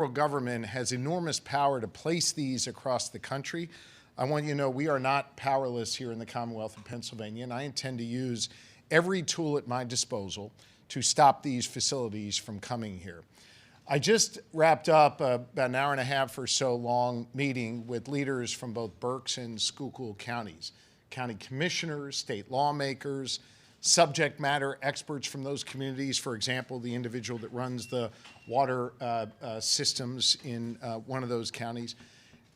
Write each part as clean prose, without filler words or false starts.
federal government has enormous power to place these across the country. I want you to know we are not powerless here in the Commonwealth of Pennsylvania, and I intend to use every tool at my disposal to stop these facilities from coming here. I just wrapped up about an hour and a half or so long meeting with leaders from both Berks and Schuylkill counties, county commissioners, state lawmakers, subject matter experts from those communities. For example, the individual that runs the water systems in one of those counties,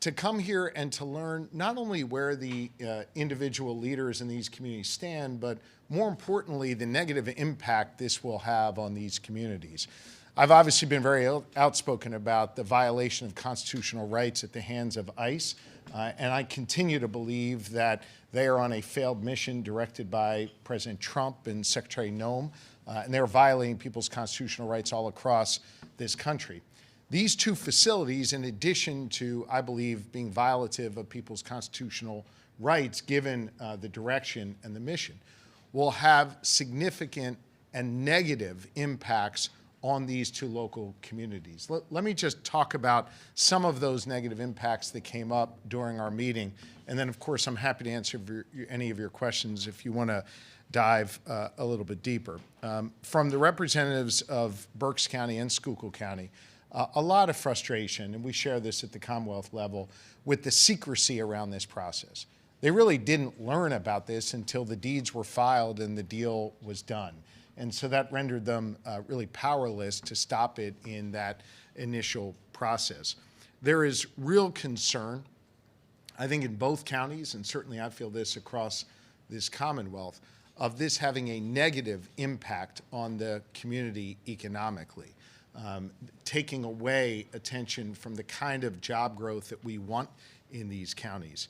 to come here and to learn not only where the individual leaders in these communities stand, but more importantly, the negative impact this will have on these communities. I've obviously been very outspoken about the violation of constitutional rights at the hands of ICE, and I continue to believe that they are on a failed mission directed by President Trump and Secretary Noem, and they're violating people's constitutional rights all across this country. These two facilities, in addition to, I believe, being violative of people's constitutional rights, given the direction and the mission, will have significant and negative impacts on these two local communities. Let me just talk about some of those negative impacts that came up during our meeting. And then, of course, I'm happy to answer any of your questions if you want to dive a little bit deeper. From the representatives of Berks County and Schuylkill County, a lot of frustration, and we share this at the Commonwealth level, with the secrecy around this process. They really didn't learn about this until the deeds were filed and the deal was done. And so that rendered them really powerless to stop it in that initial process. There is real concern, I think, in both counties, and certainly I feel this across this Commonwealth, of this having a negative impact on the community economically, taking away attention from the kind of job growth that we want in these counties.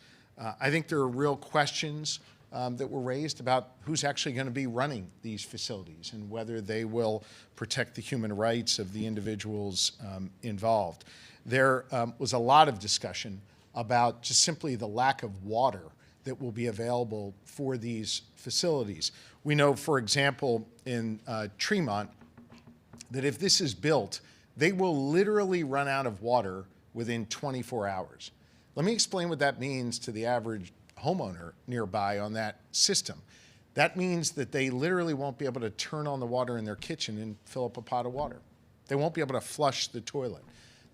I think there are real questions that were raised about who's actually going to be running these facilities and whether they will protect the human rights of the individuals involved. There was a lot of discussion about just simply the lack of water that will be available for these facilities. We know, for example, in Tremont, that if this is built, they will literally run out of water within 24 hours. Let me explain what that means to the average homeowner nearby on that system. That means that they literally won't be able to turn on the water in their kitchen and fill up a pot of water. They won't be able to flush the toilet.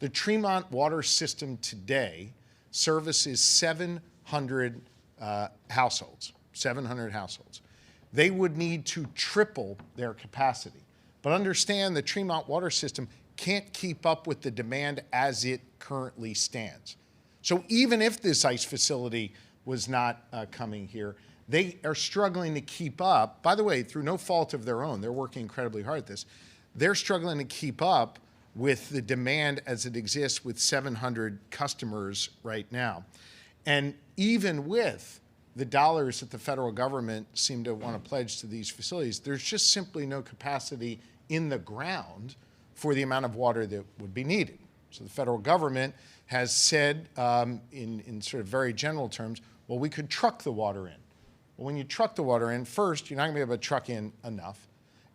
The Tremont water system today services 700 households, 700 households. They would need to triple their capacity. But understand the Tremont water system can't keep up with the demand as it currently stands. So even if this ICE facility was not coming here, they are struggling to keep up. By the way, through no fault of their own, they're working incredibly hard at this. They're struggling to keep up with the demand as it exists with 700 customers right now. And even with the dollars that the federal government seem to want to pledge to these facilities, there's just simply no capacity in the ground for the amount of water that would be needed. So the federal government has said in sort of very general terms, well, we could truck the water in. Well, when you truck the water in, first, you're not going to be able to truck in enough.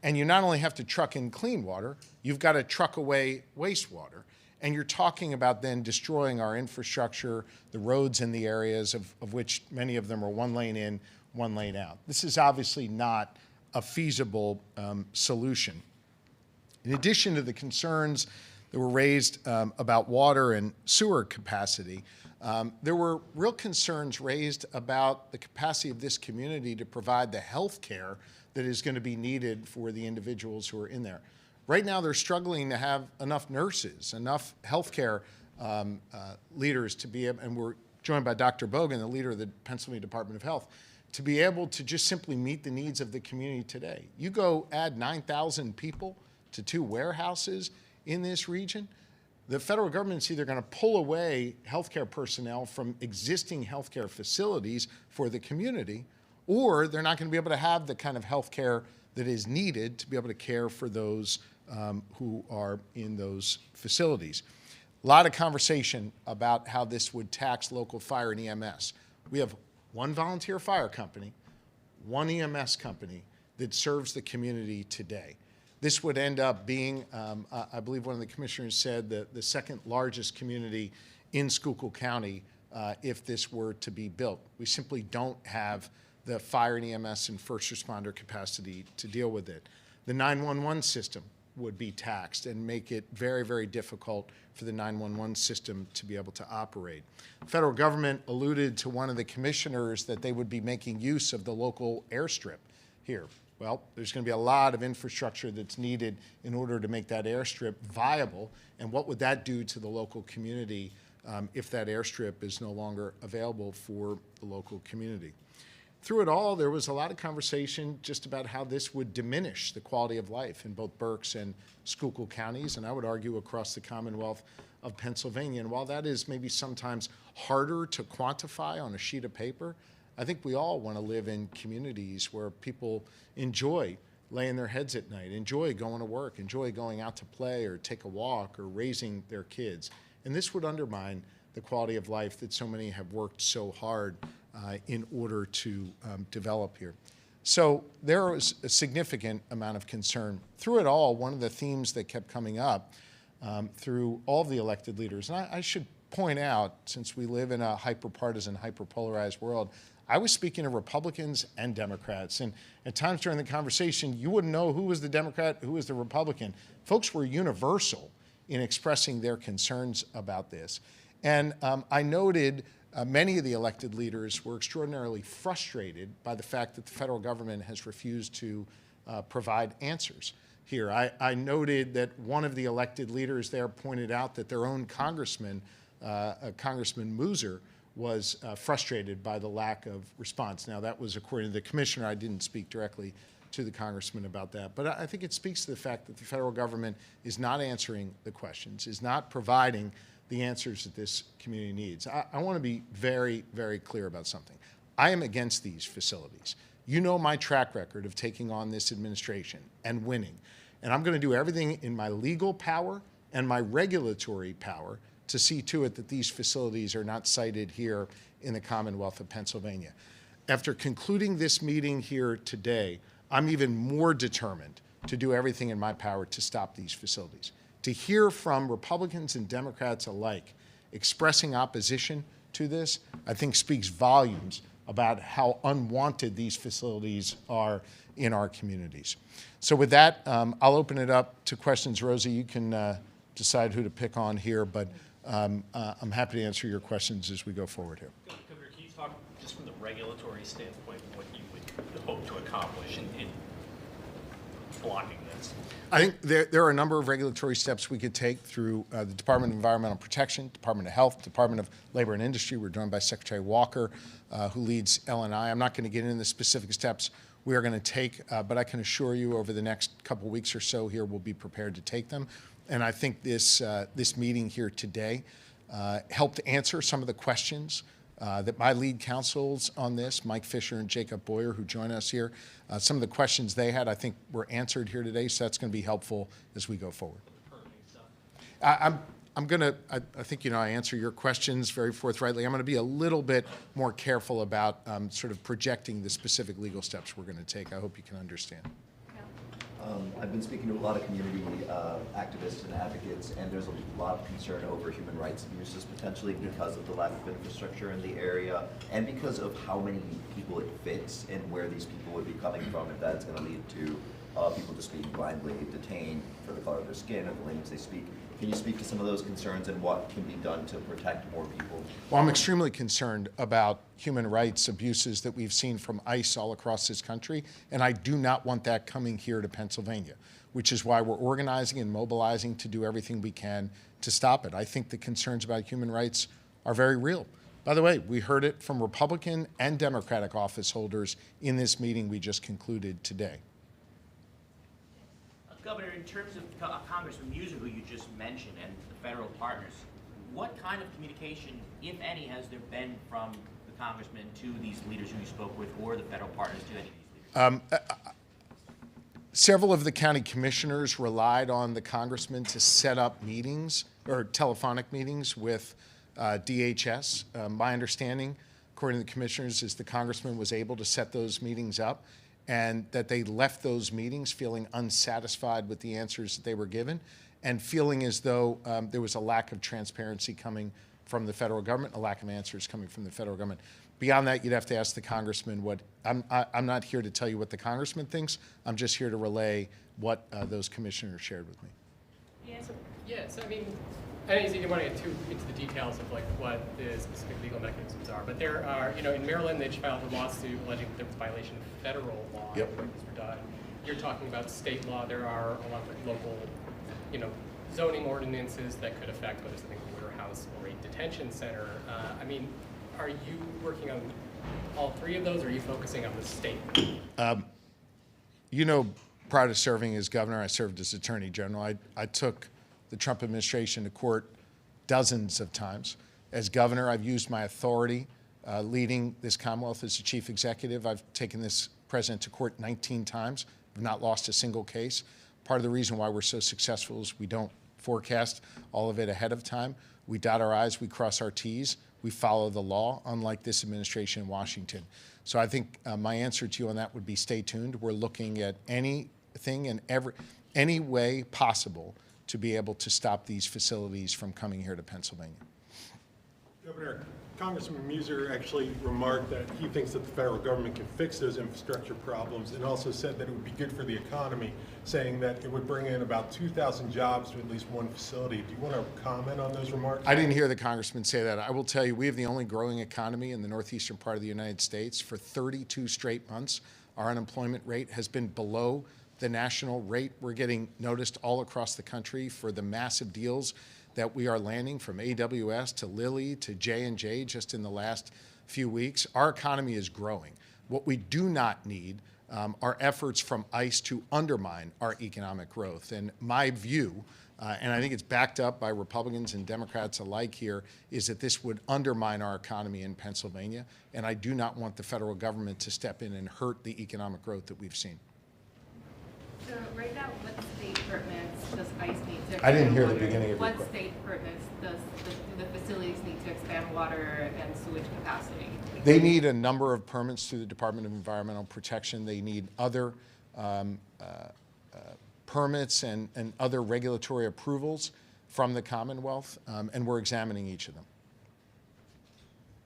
And you not only have to truck in clean water, you've got to truck away wastewater. And you're talking about then destroying our infrastructure, the roads in the areas of which many of them are one lane in, one lane out. This is obviously not a feasible solution. In addition to the concerns that were raised about water and sewer capacity, there were real concerns raised about the capacity of this community to provide the health care that is going to be needed for the individuals who are in there. Right now, they're struggling to have enough nurses, enough healthcare leaders to be able, and we're joined by Dr. Bogan, the leader of the Pennsylvania Department of Health, to be able to just simply meet the needs of the community today. You go add 9,000 people to 2 warehouses in this region, the federal government's either going to pull away healthcare personnel from existing healthcare facilities for the community, or they're not going to be able to have the kind of healthcare that is needed to be able to care for those who are in those facilities. A lot of conversation about how this would tax local fire and EMS. We have one volunteer fire company, one EMS company that serves the community today. this would end up being, I believe one of the commissioners said, the second largest community in Schuylkill County if this were to be built. We simply don't have the fire and EMS and first responder capacity to deal with it. The 911 system would be taxed and make it very, very difficult for the 911 system to be able to operate. The federal government alluded to one of the commissioners that they would be making use of the local airstrip here. Well, there's going to be a lot of infrastructure that's needed in order to make that airstrip viable, and what would that do to the local community if that airstrip is no longer available for the local community? Through it all, there was a lot of conversation just about how this would diminish the quality of life in both Berks and Schuylkill counties, and I would argue across the Commonwealth of Pennsylvania. And while that is maybe sometimes harder to quantify on a sheet of paper, I think we all want to live in communities where people enjoy laying their heads at night, enjoy going to work, enjoy going out to play or take a walk or raising their kids. And this would undermine the quality of life that so many have worked so hard in order to develop here. So there was a significant amount of concern. Through it all, one of the themes that kept coming up through all of the elected leaders, and I should point out, since we live in a hyper-partisan, hyper-polarized world, I was speaking to Republicans and Democrats, and at times during the conversation, you wouldn't know who was the Democrat, who was the Republican. Folks were universal in expressing their concerns about this. And I noted many of the elected leaders were extraordinarily frustrated by the fact that the federal government has refused to provide answers here. I noted that one of the elected leaders there pointed out that their own congressman, Congressman Mooser, was frustrated by the lack of response. Now, that was according to the commissioner. I didn't speak directly to the congressman about that. But I think it speaks to the fact that the federal government is not answering the questions, is not providing the answers that this community needs. I want to be very, very clear about something. I am against these facilities. You know my track record of taking on this administration and winning. And I'm going to do everything in my legal power and my regulatory power to see to it that these facilities are not sited here in the Commonwealth of Pennsylvania. After concluding this meeting here today, I'm even more determined to do everything in my power to stop these facilities. To hear from Republicans and Democrats alike expressing opposition to this, I think speaks volumes about how unwanted these facilities are in our communities. So with that, I'll open it up to questions. Rosie, you can decide who to pick on here, but I'm happy to answer your questions as we go forward here. Governor, can you talk just from the regulatory standpoint what you would hope to accomplish in blocking this? I think there are a number of regulatory steps we could take through the Department of Environmental Protection, Department of Health, Department of Labor and Industry. We're joined by Secretary Walker, who leads L&I. I'm not going to get into the specific steps we are going to take, but I can assure you over the next couple weeks or so here, we'll be prepared to take them. And I think this meeting here today helped answer some of the questions that my lead counsels on this, Mike Fisher and Jacob Boyer, who join us here, some of the questions they had, I think, were answered here today, so that's going to be helpful as we go forward. I think, I answer your questions very forthrightly. I'm going to be a little bit more careful about sort of projecting the specific legal steps we're going to take. I hope you can understand. I've been speaking to a lot of community activists and advocates, and there's a lot of concern over human rights abuses potentially because of the lack of infrastructure in the area and because of how many people it fits and where these people would be coming from, if that's going to lead to people just being blindly detained for the color of their skin or the language they speak. Can you speak to some of those concerns and what can be done to protect more people? Well, I'm extremely concerned about human rights abuses that we've seen from ICE all across this country, and I do not want that coming here to Pennsylvania, which is why we're organizing and mobilizing to do everything we can to stop it. I think the concerns about human rights are very real. By the way, we heard it from Republican and Democratic office holders in this meeting we just concluded today. Governor, in terms of Congressman Mooser, who you just mentioned, and the federal partners, what kind of communication, if any, has there been from the congressman to these leaders who you spoke with or the federal partners to any of these leaders? Several of the county commissioners relied on the congressman to set up meetings or telephonic meetings with DHS. My understanding, according to the commissioners, is the congressman was able to set those meetings up. and that they left those meetings feeling unsatisfied with the answers that they were given and feeling as though there was a lack of transparency coming from the federal government, a lack of answers coming from the federal government. Beyond that, you'd have to ask the congressman what, I'm not here to tell you what the congressman thinks. I'm just here to relay what those commissioners shared with me. Yes, I mean, I don't think you want to get too into the details of like what the specific legal mechanisms are, but there are, you know, in Maryland they filed a lawsuit alleging that there was a violation of federal law. Yep. When these were done. You're talking about state law. There are a lot of like, local, you know, zoning ordinances that could affect whether something's a warehouse or a detention center. I mean, are you working on all three of those, or are you focusing on the state? You know, prior to serving as governor, I served as attorney general. I took the Trump administration to court dozens of times. As governor, I've used my authority leading this Commonwealth as the chief executive. I've taken this president to court 19 times. I've not lost a single case. Part of the reason why we're so successful is we don't forecast all of it ahead of time. We dot our I's, we cross our T's, we follow the law, unlike this administration in Washington. So I think my answer to you on that would be stay tuned. We're looking at anything and any way possible to be able to stop these facilities from coming here to Pennsylvania. Governor, Congressman Muser actually remarked that he thinks that the federal government can fix those infrastructure problems, and also said that it would be good for the economy, saying that it would bring in about 2,000 jobs to at least one facility. Do you want to comment on those remarks? I didn't hear the congressman say that. I will tell you, we have the only growing economy in the northeastern part of the United States. For 32 straight months, our unemployment rate has been below the national rate. We're getting noticed all across the country for the massive deals that we are landing, from AWS to Lilly to J&J just in the last few weeks. Our economy is growing. What we do not need are efforts from ICE to undermine our economic growth. And my view, and I think it's backed up by Republicans and Democrats alike here, is that this would undermine our economy in Pennsylvania. And I do not want the federal government to step in and hurt the economic growth that we've seen. So right now, what state permits does ICE need to expand I didn't hear the water? beginning of your What question. state permits do the facilities need to expand water and sewage capacity? They need a number of permits through the Department of Environmental Protection. They need other permits and other regulatory approvals from the Commonwealth, and we're examining each of them.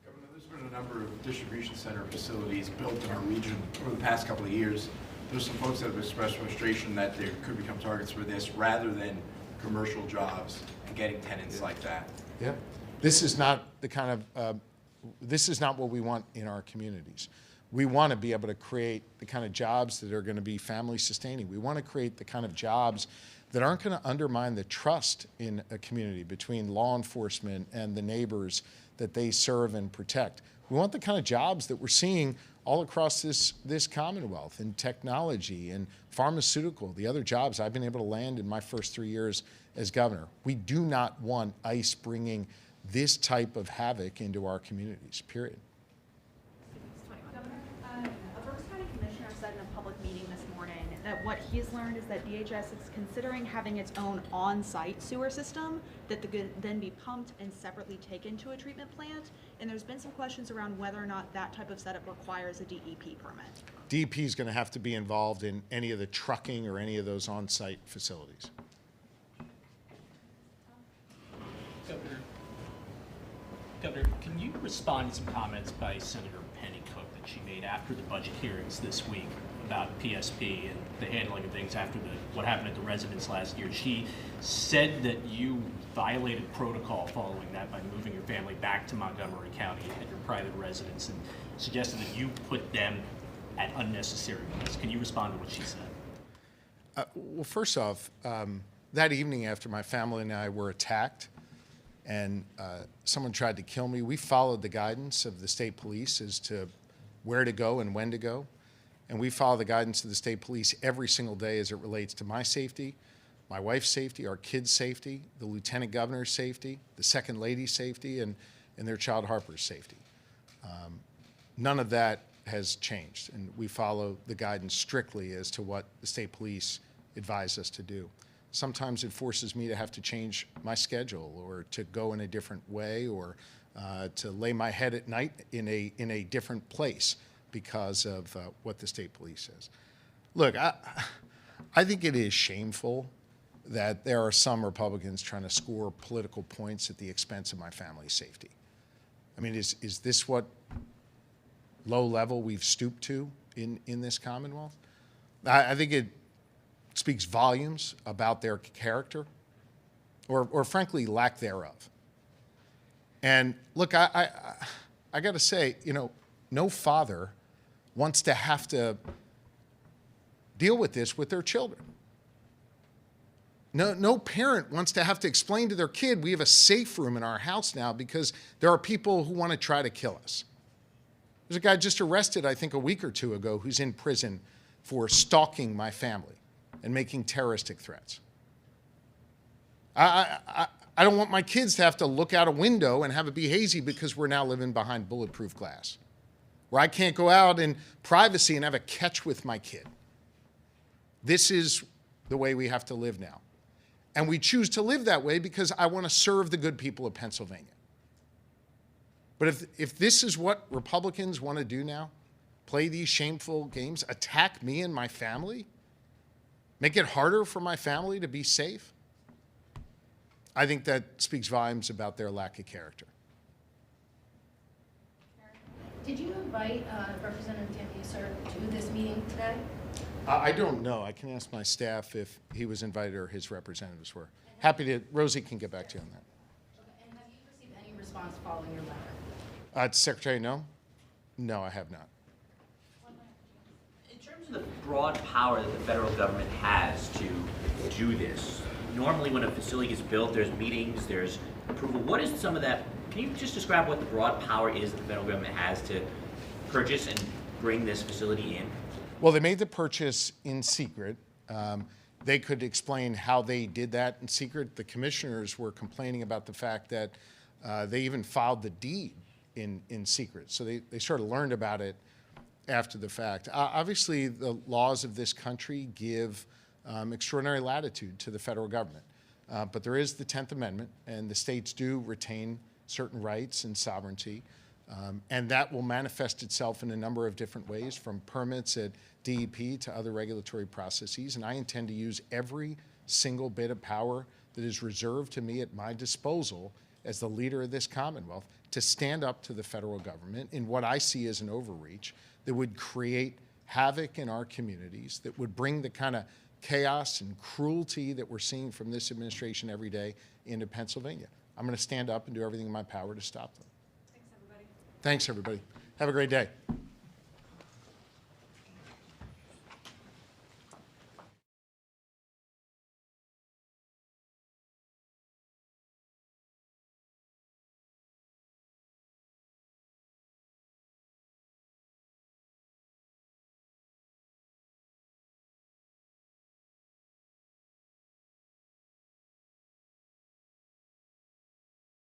Governor, there's been a number of distribution center facilities built in our region over the past couple of years. There's some folks that have expressed frustration that they could become targets for this rather than commercial jobs and getting tenants like that. Yeah. This is not the kind of, this is not what we want in our communities. We want to be able to create the kind of jobs that are going to be family sustaining. We want to create the kind of jobs that aren't going to undermine the trust in a community between law enforcement and the neighbors that they serve and protect. We want the kind of jobs that we're seeing all across this Commonwealth, in technology and pharmaceutical, the other jobs I've been able to land in my first 3 years as governor. We do not want ICE bringing this type of havoc into our communities, period. Governor, a Berks County commissioner said in a public meeting this morning that what he's learned is that DHS is considering having its own on-site sewer system that could then be pumped and separately taken to a treatment plant. And there's been some questions around whether or not that type of setup requires a DEP permit. DEP is going to have to be involved in any of the trucking or any of those on-site facilities. Governor, can you respond to some comments by Senator Penny Cook that she made after the budget hearings this week about PSP and the handling of things after what happened at the residence last year? She said that you violated protocol following that by moving your family back to Montgomery County at your private residence, and suggested that you put them at unnecessary risk. Can you respond to what she said? Well, first off, that evening after my family and I were attacked and someone tried to kill me, we followed the guidance of the state police as to where to go and when to go. And we follow the guidance of the state police every single day as it relates to my safety, my wife's safety, our kids' safety, the lieutenant governor's safety, the second lady's safety, and their child Harper's safety. None of that has changed, and we follow the guidance strictly as to what the state police advise us to do. Sometimes it forces me to have to change my schedule or to go in a different way or to lay my head at night in a different place. because of what the state police says. Look, I think it is shameful that there are some Republicans trying to score political points at the expense of my family's safety. I mean, is this what low level we've stooped to in this Commonwealth? I think it speaks volumes about their character, or frankly, lack thereof. And look, I got to say, you know, no father wants to have to deal with this with their children. No parent wants to have to explain to their kid, we have a safe room in our house now because there are people who want to try to kill us. There's a guy just arrested, I think, a week or two ago who's in prison for stalking my family and making terroristic threats. I don't want my kids to have to look out a window and have it be hazy because we're now living behind bulletproof glass, where I can't go out in privacy and have a catch with my kid. This is the way we have to live now. And we choose to live that way because I want to serve the good people of Pennsylvania. But if this is what Republicans want to do now, play these shameful games, attack me and my family, make it harder for my family to be safe, I think that speaks volumes about their lack of character. Did you invite Representative Tambuser to this meeting today? I don't know. I can ask my staff if he was invited or his representatives were. Happy to, Rosie can get back to you on that. Okay. And have you received any response following your letter? Secretary, no? No, I have not. In terms of the broad power that the federal government has to do this, normally when a facility gets built, there's meetings, there's approval. What is some of that? Can you just describe what the broad power is that the federal government has to purchase and bring this facility in? Well, they made the purchase in secret. They could explain how they did that in secret. The commissioners were complaining about the fact that they even filed the deed in secret. So they sort of learned about it after the fact. Obviously, the laws of this country give extraordinary latitude to the federal government. But there is the 10th Amendment, and the states do retain certain rights and sovereignty. And that will manifest itself in a number of different ways, from permits at DEP to other regulatory processes. And I intend to use every single bit of power that is reserved to me at my disposal as the leader of this Commonwealth to stand up to the federal government in what I see as an overreach that would create havoc in our communities, that would bring the kind of chaos and cruelty that we're seeing from this administration every day into Pennsylvania. I'm going to stand up and do everything in my power to stop them. Thanks, everybody. Thanks, everybody. Have a great day.